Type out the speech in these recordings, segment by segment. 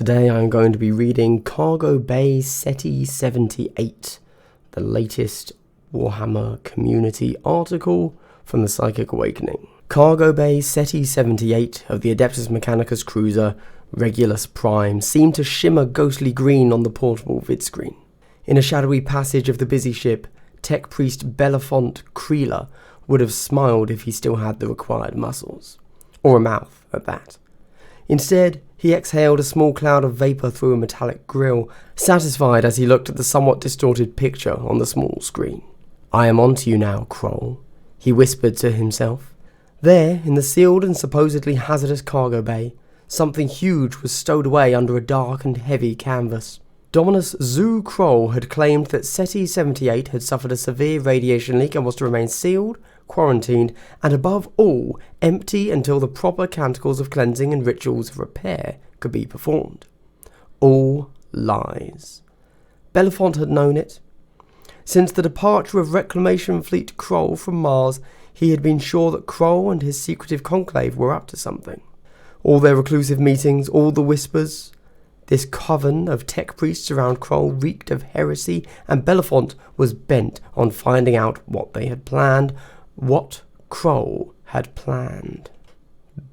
Today I'm going to be reading Cargo Bay Ceti-78, the latest Warhammer community article from the Psychic Awakening. Cargo Bay Ceti-78 of the Adeptus Mechanicus cruiser Regulus Prime seemed to shimmer ghostly green on the portable vidscreen. In a shadowy passage of the busy ship, tech priest Belafont Creeler would have smiled if he still had the required muscles. Or a mouth, at that. Instead, he exhaled a small cloud of vapour through a metallic grill, satisfied as he looked at the somewhat distorted picture on the small screen. "I am on to you now, Kroll," he whispered to himself. There, in the sealed and supposedly hazardous cargo bay, something huge was stowed away under a dark and heavy canvas. Dominus Zoo Kroll had claimed that Ceti-78 had suffered a severe radiation leak and was to remain sealed, quarantined, and above all, empty until the proper canticles of cleansing and rituals of repair could be performed. All lies. Belafont had known it. Since the departure of Reclamation Fleet Kroll from Mars, he had been sure that Kroll and his secretive conclave were up to something. All their reclusive meetings, all the whispers, this coven of tech priests around Kroll reeked of heresy, and Belafont was bent on finding out what they had planned, what Kroll had planned.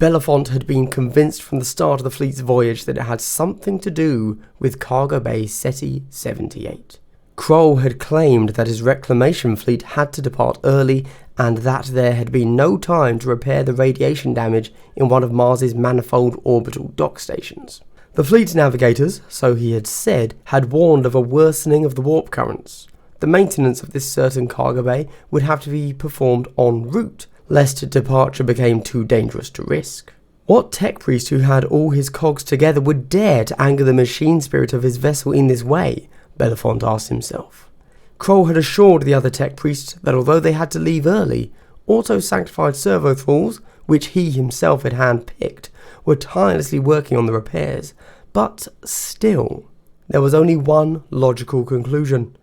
Belafont had been convinced from the start of the fleet's voyage that it had something to do with Cargo Bay Ceti-78. Kroll had claimed that his reclamation fleet had to depart early and that there had been no time to repair the radiation damage in one of Mars's manifold orbital dock stations. The fleet's navigators, so he had said, had warned of a worsening of the warp currents. The maintenance of this certain cargo bay would have to be performed en route, lest departure became too dangerous to risk. What tech priest who had all his cogs together would dare to anger the machine spirit of his vessel in this way? Belafont asked himself. Kroll had assured the other tech priests that although they had to leave early, auto-sanctified servo thralls, which he himself had hand-picked, were tirelessly working on the repairs. But still, there was only one logical conclusion,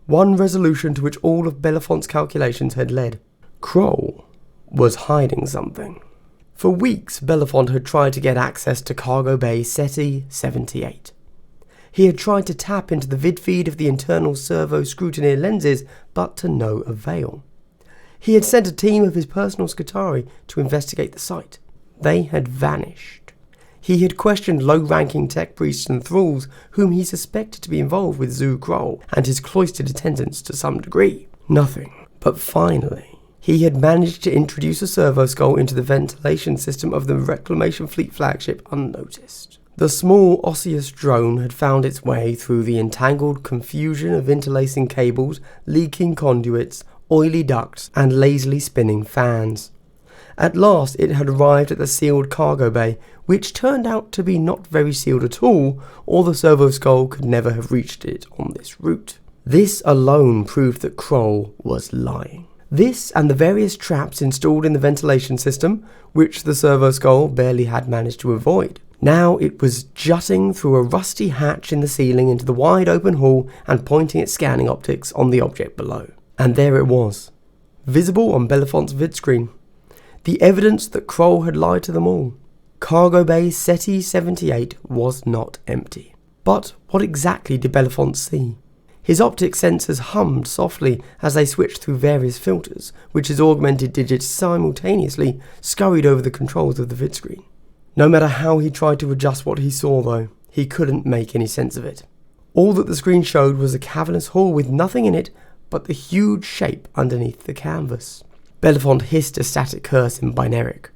one resolution to which all of Belafont's calculations had led. Kroll was hiding something. For weeks, Belafont had tried to get access to Cargo Bay Ceti-78. He had tried to tap into the vid feed of the internal servo scrutineer lenses, but to no avail. He had sent a team of his personal Scutari to investigate the site. They had vanished. He had questioned low-ranking tech priests and thralls whom he suspected to be involved with Zoo Kroll and his cloistered attendants to some degree. Nothing. But finally, he had managed to introduce a servo skull into the ventilation system of the Reclamation Fleet flagship unnoticed. The small osseous drone had found its way through the entangled confusion of interlacing cables, leaking conduits, oily ducts, and lazily spinning fans. At last it had arrived at the sealed cargo bay, which turned out to be not very sealed at all, or the servo skull could never have reached it on this route. This alone proved that Kroll was lying. This and the various traps installed in the ventilation system, which the servo skull barely had managed to avoid. Now it was jutting through a rusty hatch in the ceiling into the wide open hall and pointing its scanning optics on the object below. And there it was, visible on Belafont's vidscreen. The evidence that Kroll had lied to them all. Cargo Bay Ceti-78 was not empty. But what exactly did Belafont see? His optic sensors hummed softly as they switched through various filters, which his augmented digits simultaneously scurried over the controls of the vidscreen. No matter how he tried to adjust what he saw though, he couldn't make any sense of it. All that the screen showed was a cavernous hall with nothing in it but the huge shape underneath the canvas. Belafont hissed a static curse in Binaric.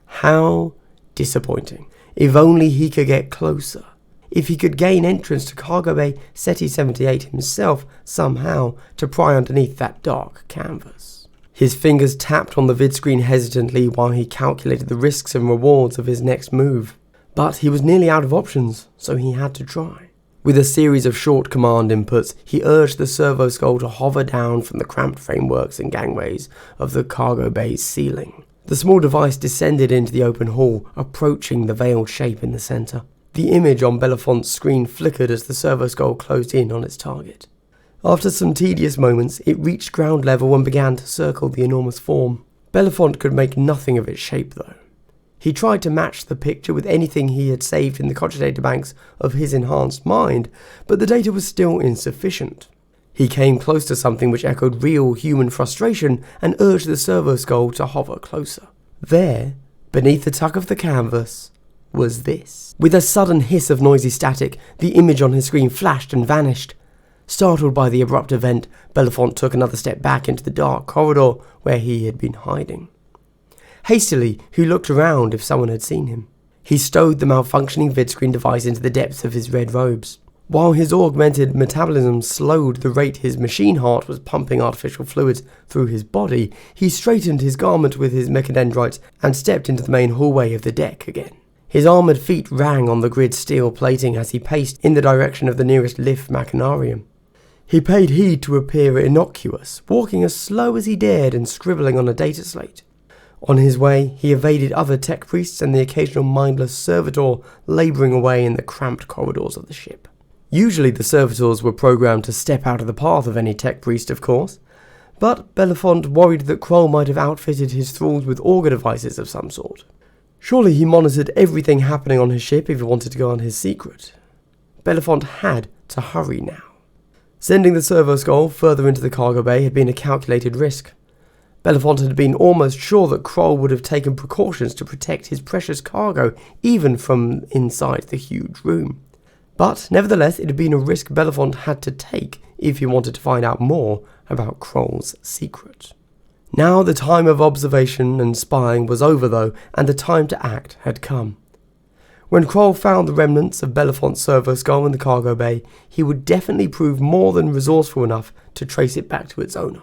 How disappointing. If only he could get closer. If he could gain entrance to Cargo Bay Ceti-78 himself somehow to pry underneath that dark canvas. His fingers tapped on the vidscreen hesitantly while he calculated the risks and rewards of his next move. But he was nearly out of options, so he had to try. With a series of short command inputs, he urged the servo skull to hover down from the cramped frameworks and gangways of the cargo bay's ceiling. The small device descended into the open hall, approaching the veiled shape in the centre. The image on Belafont's screen flickered as the servo skull closed in on its target. After some tedious moments, it reached ground level and began to circle the enormous form. Belafont could make nothing of its shape though. He tried to match the picture with anything he had saved in the culture databanks of his enhanced mind, but the data was still insufficient. He came close to something which echoed real human frustration and urged the servo skull to hover closer. There, beneath the tuck of the canvas, was this. With a sudden hiss of noisy static, the image on his screen flashed and vanished. Startled by the abrupt event, Belafont took another step back into the dark corridor where he had been hiding. Hastily, he looked around if someone had seen him. He stowed the malfunctioning vidscreen device into the depths of his red robes. While his augmented metabolism slowed the rate his machine heart was pumping artificial fluids through his body, he straightened his garment with his mechadendrites and stepped into the main hallway of the deck again. His armoured feet rang on the grid steel plating as he paced in the direction of the nearest lift machinarium. He paid heed to appear innocuous, walking as slow as he dared and scribbling on a data slate. On his way, he evaded other tech priests and the occasional mindless servitor labouring away in the cramped corridors of the ship. Usually the servitors were programmed to step out of the path of any tech priest, of course, but Belafont worried that Kroll might have outfitted his thralls with auger devices of some sort. Surely he monitored everything happening on his ship if he wanted to go on his secret. Belafont had to hurry now. Sending the servo skull further into the cargo bay had been a calculated risk. Belafont had been almost sure that Kroll would have taken precautions to protect his precious cargo, even from inside the huge room. But nevertheless, it had been a risk Belafont had to take if he wanted to find out more about Kroll's secret. Now the time of observation and spying was over though, and the time to act had come. When Kroll found the remnants of Belafont's servo skull in the cargo bay, he would definitely prove more than resourceful enough to trace it back to its owner.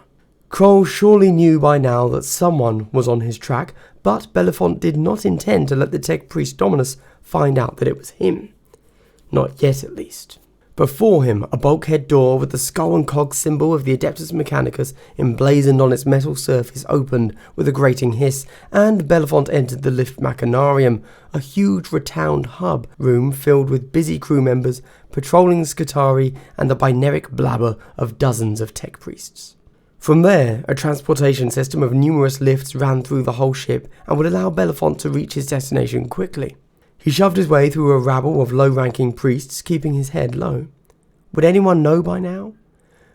Kroll surely knew by now that someone was on his track, but Belafont did not intend to let the tech priest Dominus find out that it was him. Not yet, at least. Before him, a bulkhead door with the skull and cog symbol of the Adeptus Mechanicus emblazoned on its metal surface opened with a grating hiss, and Belafont entered the lift machinarium, a huge rotund hub room filled with busy crew members, patrolling Scutari, and the binaric blabber of dozens of tech priests. From there, a transportation system of numerous lifts ran through the whole ship and would allow Belafont to reach his destination quickly. He shoved his way through a rabble of low-ranking priests, keeping his head low. Would anyone know by now?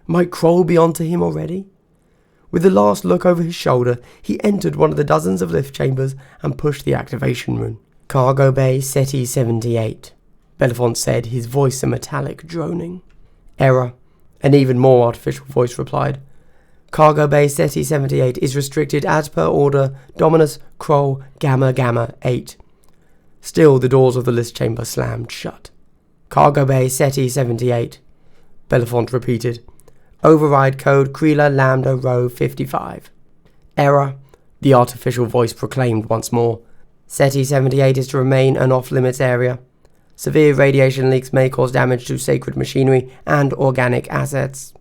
Might Kroll be onto him already? With a last look over his shoulder, he entered one of the dozens of lift chambers and pushed the activation rune. "Cargo Bay Ceti-78, Belafont said, his voice a metallic droning. "Error," an even more artificial voice replied. "Cargo Bay Ceti-78 is restricted as per order Dominus Kroll Gamma Gamma 8. Still the doors of the lift chamber slammed shut. "Cargo Bay Ceti-78, Belafont repeated. "Override code Krila Lambda Rho 55. "Error," the artificial voice proclaimed once more. "Ceti-78 is to remain an off-limits area. Severe radiation leaks may cause damage to sacred machinery and organic assets.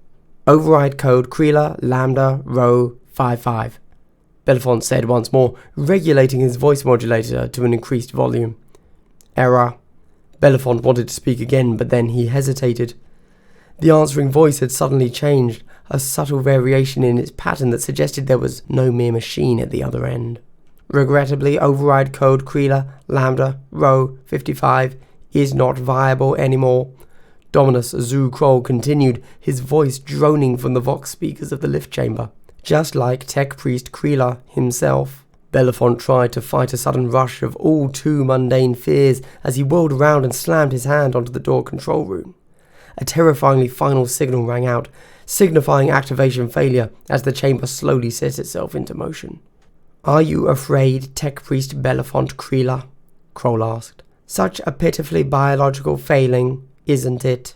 Override code Krila Lambda Rho 55. Belafont said once more, regulating his voice modulator to an increased volume. "Error." Belafont wanted to speak again, but then he hesitated. The answering voice had suddenly changed, a subtle variation in its pattern that suggested there was no mere machine at the other end. "Regrettably, override code Krila Lambda Rho 55 is not viable anymore," Dominus Zu Kroll continued, his voice droning from the vox speakers of the lift chamber. Just like tech priest Krila himself, Belafont tried to fight a sudden rush of all too mundane fears as he whirled around and slammed his hand onto the door control room. A terrifyingly final signal rang out, signifying activation failure as the chamber slowly set itself into motion. "Are you afraid, tech priest Belafont Krila?" Kroll asked. "Such a pitifully biological failing, isn't it?"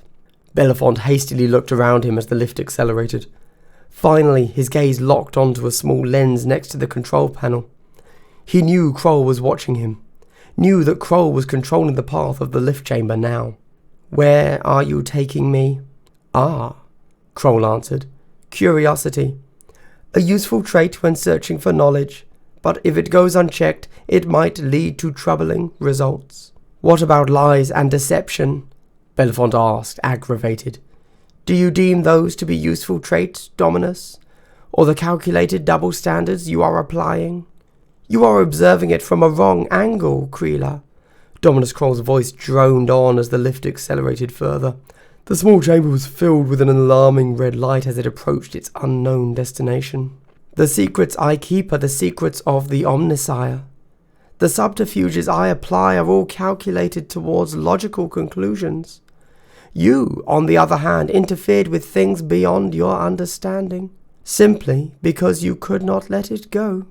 Belafont hastily looked around him as the lift accelerated. Finally, his gaze locked onto a small lens next to the control panel. He knew Kroll was watching him, knew that Kroll was controlling the path of the lift chamber now. "Where are you taking me?" "Ah," Kroll answered. "Curiosity. A useful trait when searching for knowledge, but if it goes unchecked, it might lead to troubling results." "What about lies and deception?" Belafont asked, aggravated. "Do you deem those to be useful traits, Dominus? Or the calculated double standards you are applying?" You are observing it from a wrong angle, Kreela. Dominus Kroll's voice droned on as the lift accelerated further. The small chamber was filled with an alarming red light as it approached its unknown destination. The secrets I keep are the secrets of the Omnissiah. The subterfuges I apply are all calculated towards logical conclusions. You, on the other hand, interfered with things beyond your understanding, simply because you could not let it go.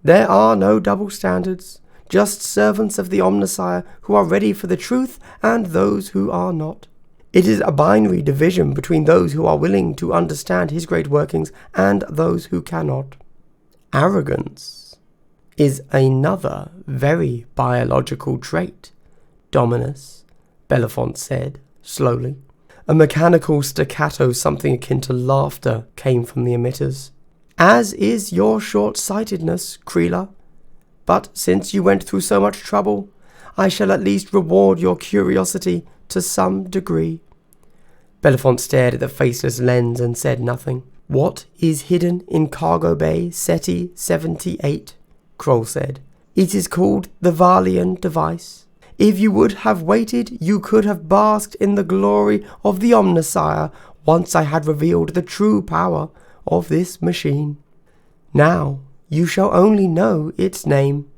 There are no double standards, just servants of the Omnissiah who are ready for the truth and those who are not. It is a binary division between those who are willing to understand his great workings and those who cannot. Arrogance is another very biological trait, Dominus, Bellefonte said, slowly. A mechanical staccato, something akin to laughter, came from the emitters. As is your short-sightedness, Kreela. But since you went through so much trouble, I shall at least reward your curiosity to some degree. Bellefonte stared at the faceless lens and said nothing. What is hidden in cargo bay Ceti-78? Kroll said. It is called the Valian device. If you would have waited, you could have basked in the glory of the Omnissiah once I had revealed the true power of this machine. Now you shall only know its name.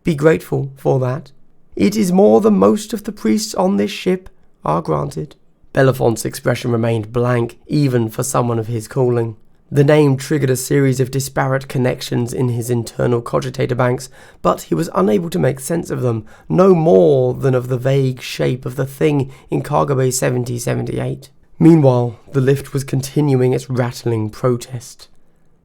Be grateful for that. It is more than most of the priests on this ship are granted. Bellefonte's expression remained blank, even for someone of his calling. The name triggered a series of disparate connections in his internal cogitator banks, but he was unable to make sense of them, no more than of the vague shape of the thing in cargo bay Ceti-78. Meanwhile, the lift was continuing its rattling protest.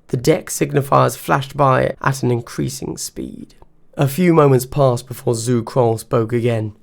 The deck signifiers flashed by at an increasing speed. A few moments passed before Zu Kroll spoke again.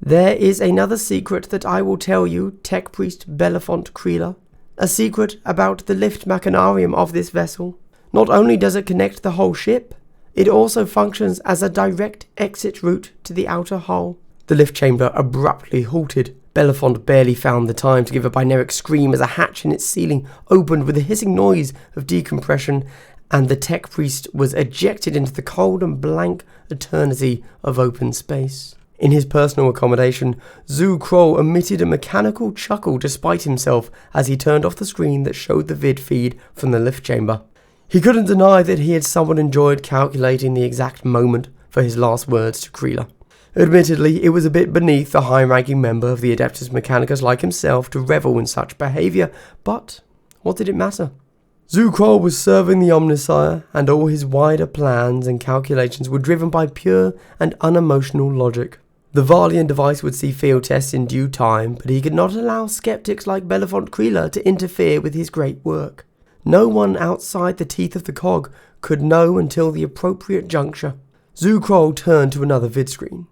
There is another secret that I will tell you, Tech Priest Bellefonte Kreela. A secret about the lift machinarium of this vessel. Not only does it connect the whole ship, it also functions as a direct exit route to the outer hull. The lift chamber abruptly halted. Bellefonte barely found the time to give a binaric scream as a hatch in its ceiling opened with a hissing noise of decompression, and the tech priest was ejected into the cold and blank eternity of open space. In his personal accommodation, Zu Kroll emitted a mechanical chuckle despite himself as he turned off the screen that showed the vid feed from the lift chamber. He couldn't deny that he had somewhat enjoyed calculating the exact moment for his last words to Kreela. Admittedly, it was a bit beneath the high-ranking member of the Adeptus Mechanicus like himself to revel in such behaviour, but what did it matter? Zu Kroll was serving the Omnissiah, and all his wider plans and calculations were driven by pure and unemotional logic. The Valian device would see field tests in due time, but he could not allow skeptics like Bellefonte Kreela to interfere with his great work. No one outside the teeth of the cog could know until the appropriate juncture. Zu Kroll turned to another vid screen.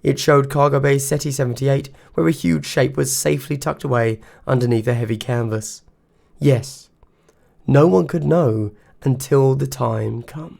It showed cargo bay Ceti-78, where a huge shape was safely tucked away underneath a heavy canvas. Yes, no one could know until the time comes.